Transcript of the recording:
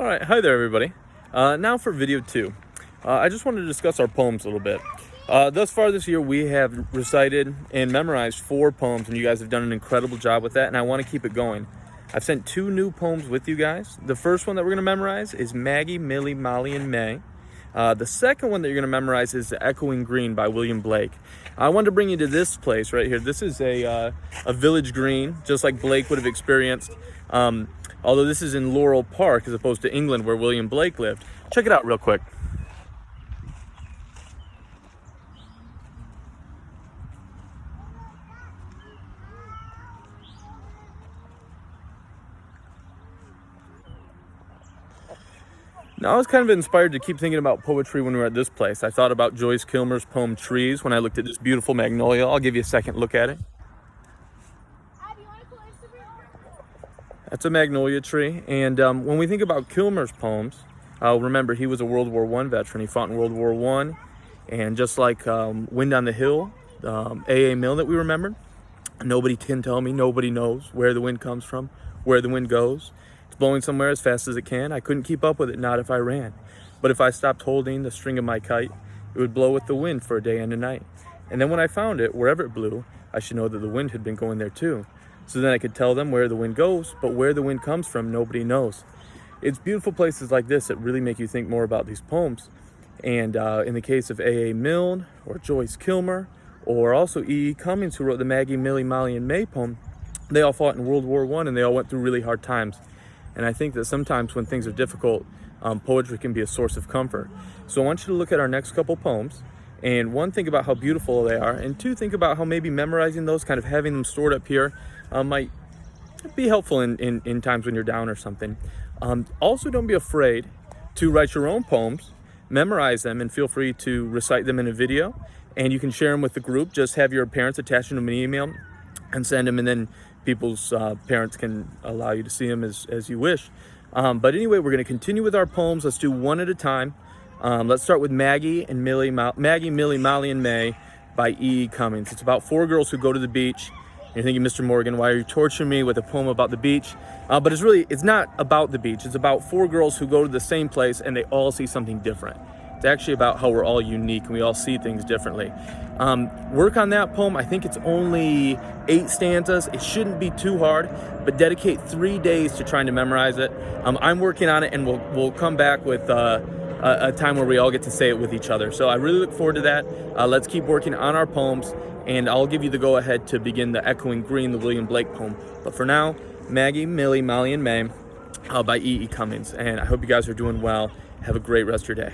All right, hi there, everybody. Now for video two. I just wanted to discuss our poems a little bit. Thus far this year, we have recited and memorized 4 poems, and you guys have done an incredible job with that, and I want to keep it going. I've sent 2 new poems with you guys. The first one that we're going to memorize is Maggie, Millie, Molly, and May. The second one that you're going to memorize is The Echoing Green by William Blake. I wanted to bring you to this place right here. This is a village green, just like Blake would have experienced. Although this is in Laurel Park as opposed to England where William Blake lived. Check it out real quick. Now, I was kind of inspired to keep thinking about poetry when we were at this place. I thought about Joyce Kilmer's poem Trees when I looked at this beautiful magnolia. I'll give you a second look at it. That's a magnolia tree. And when we think about Kilmer's poems, remember he was a World War I veteran. He fought in World War I. And just like Wind on the Hill, A.A. Milne that we remembered, nobody can tell me, nobody knows where the wind comes from, where the wind goes. It's blowing somewhere as fast as it can. I couldn't keep up with it, not if I ran. But if I stopped holding the string of my kite, it would blow with the wind for a day and a night. And then when I found it, wherever it blew, I should know that the wind had been going there too. So then I could tell them where the wind goes, but where the wind comes from, nobody knows. It's beautiful places like this that really make you think more about these poems. And in the case of A.A. Milne, or Joyce Kilmer, or also E.E. Cummings, who wrote the Maggie, Millie, Molly, and May poem, they all fought in World War I and they all went through really hard times. And I think that sometimes when things are difficult, poetry can be a source of comfort. So I want you to look at our next couple poems, and 1, think about how beautiful they are, and 2, think about how maybe memorizing those, kind of having them stored up here, might be helpful in times when you're down or something. Also, don't be afraid to write your own poems, memorize them, and feel free to recite them in a video, and you can share them with the group. Just have your parents attach them to an email and send them, and then people's parents can allow you to see them as you wish. But anyway, we're going to continue with our poems. Let's do one at a time. Let's start with Maggie, Millie, Molly, and May by E.E. Cummings. It's about 4 girls who go to the beach. You're thinking, Mr. Morgan, why are you torturing me with a poem about the beach? But it's not about the beach. It's about 4 girls who go to the same place and they all see something different. It's actually about how we're all unique and we all see things differently. Work on that poem. I think it's only 8 stanzas. It shouldn't be too hard, but dedicate 3 days to trying to memorize it. I'm working on it, and we'll come back with a time where we all get to say it with each other. So I really look forward to that. Let's keep working on our poems, and I'll give you the go-ahead to begin The Echoing Green, the William Blake poem. But for now, Maggie, Millie, Molly, and May by E.E. Cummings. And I hope you guys are doing well. Have a great rest of your day.